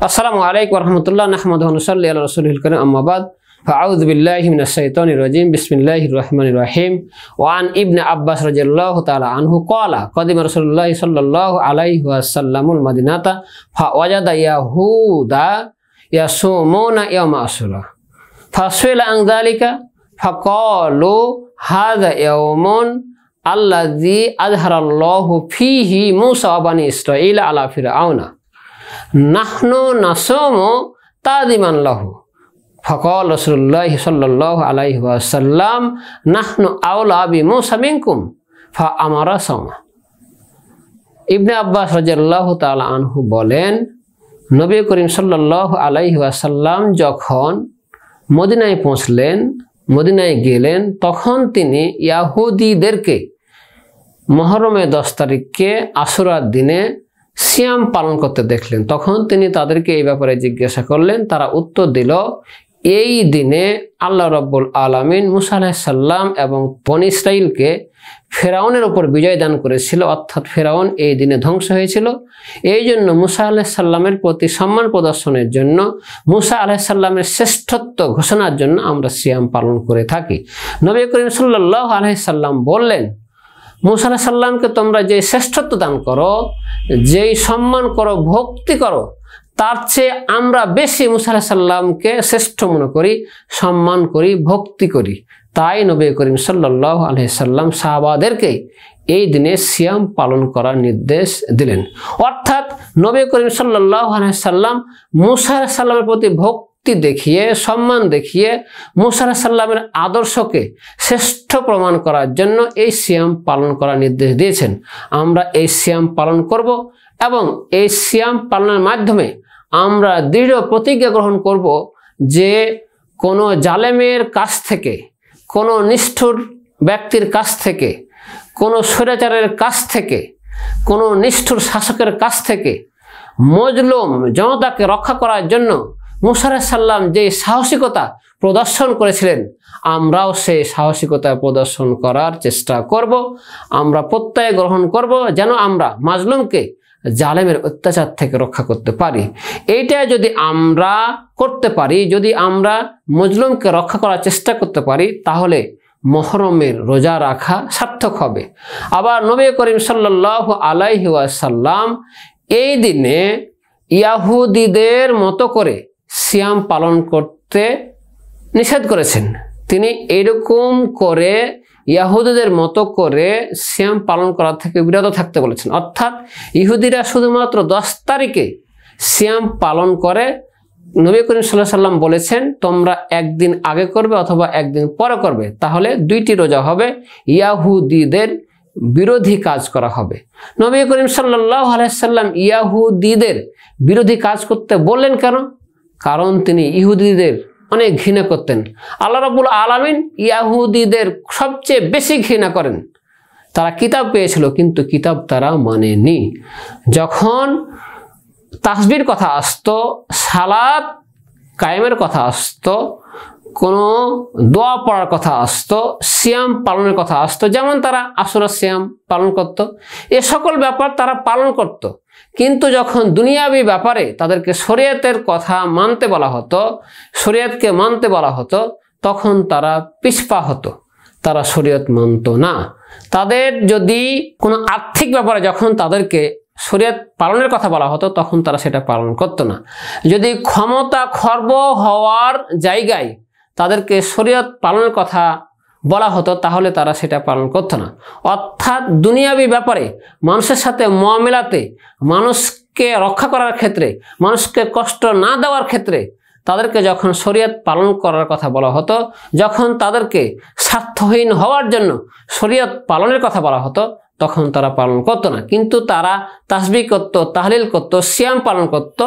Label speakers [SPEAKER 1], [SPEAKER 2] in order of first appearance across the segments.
[SPEAKER 1] আসসালামু আলাইকুম ওয়া রাহমাতুল্লাহি নাহমাদুহু ওয়া নুসাল্লি আলা রাসূলিল কারীম আম্মা বাদ ফাআউযু বিল্লাহি মিনাশ শাইতানির রাজীম বিসমিল্লাহির রহমানির রহিম ওয়া আন ইবনে আব্বাস রাদিয়াল্লাহু তাআলা আনহু ক্বালা কাদিমা রাসূলুল্লাহ সাল্লাল্লাহু আলাইহি ওয়াসাল্লামুল মাদিনাতা ফাওয়াজাদা ইয়াহুদা ইয়াসুমুনা ইয়াওমা আশুরা ফাসুইলা আন যালিকা ফাকালু হাযা ইয়াওমুন আল্লাযী আযহারাল্লাহু ফীহি মূসা ওয়া বানী ইসরাঈল আলা ফিরআউনা নাহনু নাসুমু তাদিমান লাহু ফাকাল রাসূলুল্লাহ সাল্লাল্লাহু আলাইহি ওয়াসাল্লাম নাহনু আওলা বিমূসা মিনকুম ফাআমারা সাওমা। ইবনে আব্বাস রাদিয়াল্লাহু তাআলা আনহু বলেন, নবী করিম সাল্লাল্লাহু আলাইহি ওয়াসাল্লাম যখন মদিনায় পৌঁছলেন, মদিনায় গেলেন, তখন তিনি ইয়াহুদীদেরকে মুহররমের 10 তারিখকে আশুরার দিনে সিয়াম পালন করতে দেখলেন। তখন তিনি তাদেরকে এই ব্যাপারে জিজ্ঞাসা করলেন। তারা উত্তর দিল, এই দিনে আল্লাহ রাব্বুল আলামিন মুসা আলাইহিস সালাম এবং বনী ইসরাইলকে ফেরাউনের উপর বিজয় দান করেছিল, অর্থাৎ ফেরাউন এই দিনে ধ্বংস হয়েছিল। এই জন্য মুসা আলাইহিস সালামের প্রতি সম্মান প্রদর্শনের জন্য, মুসা আলাইহিস সালামের শ্রেষ্ঠত্ব ঘোষণার জন্য আমরা সিয়াম পালন করে থাকি। নবী করিম সাল্লাল্লাহু আলাইহি সাল্লাম বললেন, মুসা আলাইহিস সালামকে তোমরা যে শ্রেষ্ঠত্ব দান করো, যেই সম্মান করো, ভক্তি করো, তার চেয়ে আমরা বেশি মুসা আলাইহিস সালামকে শ্রেষ্ঠ মনে করি, সম্মান করি, ভক্তি করি। তাই নবী করিম সাল্লাল্লাহু আলাইহি সাল্লাম সাহাবাদেরকে এই দিনে সিয়াম পালন করার নির্দেশ দিলেন। অর্থাৎ নবী করিম সাল্লাল্লাহু আলাইহি সাল্লাম মুসা আলাইহিস সালামের প্রতি ভক্তি দেখিয়ে, সম্মান দেখিয়ে মুসা আলাইহিস সালামের আদর্শকে শ্রেষ্ঠ প্রমাণ করার জন্য এই সিয়াম পালন করার নির্দেশ দিয়েছেন। আমরা এই সিয়াম পালন করব এবং এই সিয়াম পালনের মাধ্যমে আমরা দৃঢ় প্রতিজ্ঞা গ্রহণ করব যে কোনো জালেমের কাছ থেকে, কোনো নিষ্ঠুর ব্যক্তির কাছ থেকে, কোনো স্বৈরাচারের কাছ থেকে, কোনো নিষ্ঠুর শাসকের কাছ থেকে মজলুম জনতাকে রক্ষা করার জন্য মুসা আলাইহিস সালাম যে সাহসিকতা প্রদর্শন করেছিলেন, আমরাও সেই সাহসিকতা প্রদর্শন করার চেষ্টা করব। আমরা প্রত্যয় গ্রহণ করব যেন আমরা মাজলুমকে জালেমের অত্যাচার থেকে রক্ষা করতে পারি। এইটা যদি আমরা করতে পারি, যদি আমরা মজলুমকে রক্ষা করার চেষ্টা করতে পারি, তাহলে মুহররমের রোজা রাখা সার্থক হবে। আবার নবী করিম সাল্লাল্লাহু আলাইহি ওয়াসাল্লাম এই দিনে ইয়াহুদীদের মতো করে সিয়াম পালন করতে নিষেধ করেছেন। তিনি এরকম করে ইয়াহুদীদের মতো করে সিয়াম পালন করা থেকে বিরত থাকতে বলেছেন। অর্থাৎ ইহুদিরা শুধুমাত্র 10 তারিখে সিয়াম পালন করে। নবী করিম সাল্লাল্লাহু আলাইহি সাল্লাম বলেছেন, তোমরা একদিন আগে করবে অথবা একদিন পরে করবে, তাহলে 2টি রোজা হবে, ইয়াহুদীদের বিরোধী কাজ করা হবে। নবী করিম সাল্লাল্লাহু আলাইহি সাল্লাম ইয়াহুদীদের বিরোধী কাজ করতে বললেন কেন? কারণ তিনি ইহুদিদের অনেক ঘৃণা করতেন। আল্লাহ রাব্বুল আলামিন ইয়াহুদীদের সবচেয়ে বেশি ঘৃণা করেন। তারা কিতাব পেয়েছিল কিন্তু কিতাব তারা মানেনি। যখন তাসবির কথা আসতো, সালাত কায়েমের কথা আসতো, কোনো দোয়া পড়ার কথা আসতো, সিয়াম পালনের কথা আসতো, যেমন তারা আশুরা সিয়াম পালন করত, এ সকল ব্যাপার তারা পালন করত। কিন্তু যখন দুনিয়াবি ব্যাপারে তাদেরকে শরীয়তের কথা মানতে বলা হতো, শরীয়তকে মানতে বলা হতো, তখন তারা পিছপা হতো, তারা শরীয়ত মানত না। তাদের যদি কোনো আর্থিক ব্যাপারে যখন তাদেরকে শরীয়ত পালনের কথা বলা হতো, তখন তারা সেটা পালন করতো না। যদি ক্ষমতা খর্ব হওয়ার জায়গায় তাদেরকে শরীয়ত পালনের কথা বলা হতো, তাহলে তারা সেটা পালন করতো না। অর্থাৎ দুনিয়াবি ব্যাপারে মানুষের সাথে মুআমিলাতে, মানুষকে রক্ষা করার ক্ষেত্রে, মানুষকে কষ্ট না দেওয়ার ক্ষেত্রে তাদেরকে যখন শরীয়ত পালন করার কথা বলা হতো, যখন তাদেরকে স্বার্থহীন হওয়ার জন্য শরীয়ত পালনের কথা বলা হতো, তখন তারা পালন করতো না। কিন্তু তারা তাসবিহ করত, তাহলিল করত, সিয়াম পালন করত,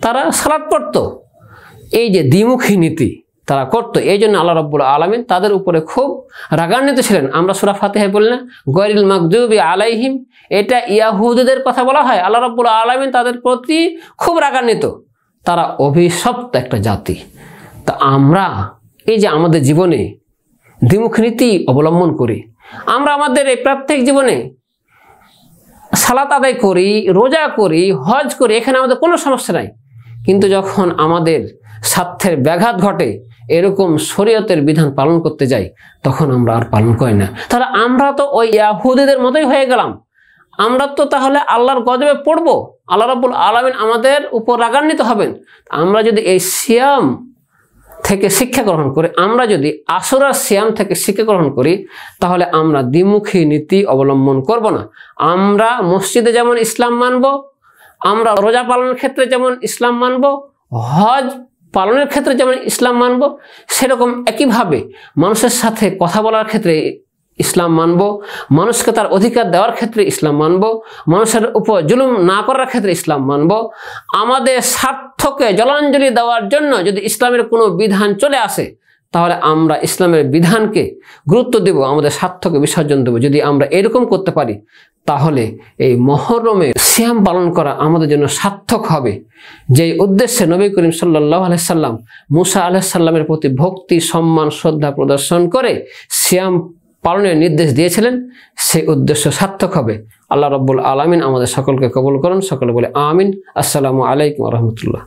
[SPEAKER 1] তারা সালাত পড়তো। এই যে দ্বিমুখী নীতি তারা করতো, এই জন্য আল্লাহ রাব্বুল আলামিন তাদের উপরে খুব রাগান্বিত ছিলেন। আমরা সূরা ফাতিহায় বলি না, গায়রিল মাগদুবি আলাইহিম, এটা ইয়াহুদীদের কথা বলা হয়। আল্লাহ রাব্বুল আলামিন তাদের প্রতি খুব রাগান্বিত, তারা অভিশপ্ত একটা জাতি। তা আমরা এই যে আমাদের জীবনে দ্বিমুখী নীতি অবলম্বন করি, আমরা আমাদের এই প্রত্যেক জীবনে সালাত আদায় করি, রোজা করি, হজ করি, এখানে আমাদের কোনো সমস্যা নাই। কিন্তু যখন আমাদের স্বার্থের ব্যাঘাত ঘটে, এরকম শরীয়তের বিধান পালন করতে যাই, তখন আমরা আর পালন করি না। তাহলে আমরা তো ওই ইহুদিদের মতোই হয়ে গেলাম। আমরা তো তাহলে আল্লাহর গজবে পড়বো, আল্লাহ রাব্বুল আলামিন আমাদের উপর রাগান্বিত হবেন। আমরা যদি এই সিয়াম থেকে শিক্ষা গ্রহণ করি, আমরা যদি আশুরার সিয়াম থেকে শিক্ষা গ্রহণ করি, তাহলে আমরা দ্বিমুখী নীতি অবলম্বন করব না। আমরা মসজিদে যেমন ইসলাম মানব, আমরা রোজা পালনের ক্ষেত্রে যেমন ইসলাম মানব, হজ পালনের ক্ষেত্রে যেমন ইসলাম মানব, সেরকম একইভাবে মানুষের সাথে কথা বলার ক্ষেত্রে ইসলাম মানব, মানুষকে তার অধিকার দেওয়ার ক্ষেত্রে ইসলাম মানব, মানুষের উপর জুলুম না করার ক্ষেত্রে ইসলাম মানব। আমাদের স্বার্থকে জলাঞ্জলি দেওয়ার জন্য যদি ইসলামের কোনো বিধান চলে আসে, তাহলে আমরা ইসলামের বিধানকে গুরুত্ব দেব, আমাদের স্বার্থকে বিসর্জন দেব। যদি আমরা এরকম করতে পারি, তাহলে এই মহরমে সিয়াম পালন করা আমাদের জন্য সার্থক হবে। যেই উদ্দেশ্যে নবী করিম সাল্লাল্লাহু আলাইহি সাল্লাম মুসা আলাইহিস সালামের প্রতি ভক্তি, সম্মান, শ্রদ্ধা প্রদর্শন করে সিয়াম পালনের নির্দেশ দিয়েছিলেন, সেই উদ্দেশ্য সার্থক হবে। আল্লাহ রাব্বুল আলামিন আমাদের সকলকে কবুল করুন। সকলে বলে আমিন। আসসালামু আলাইকুম ওয়া রাহমাতুল্লাহ।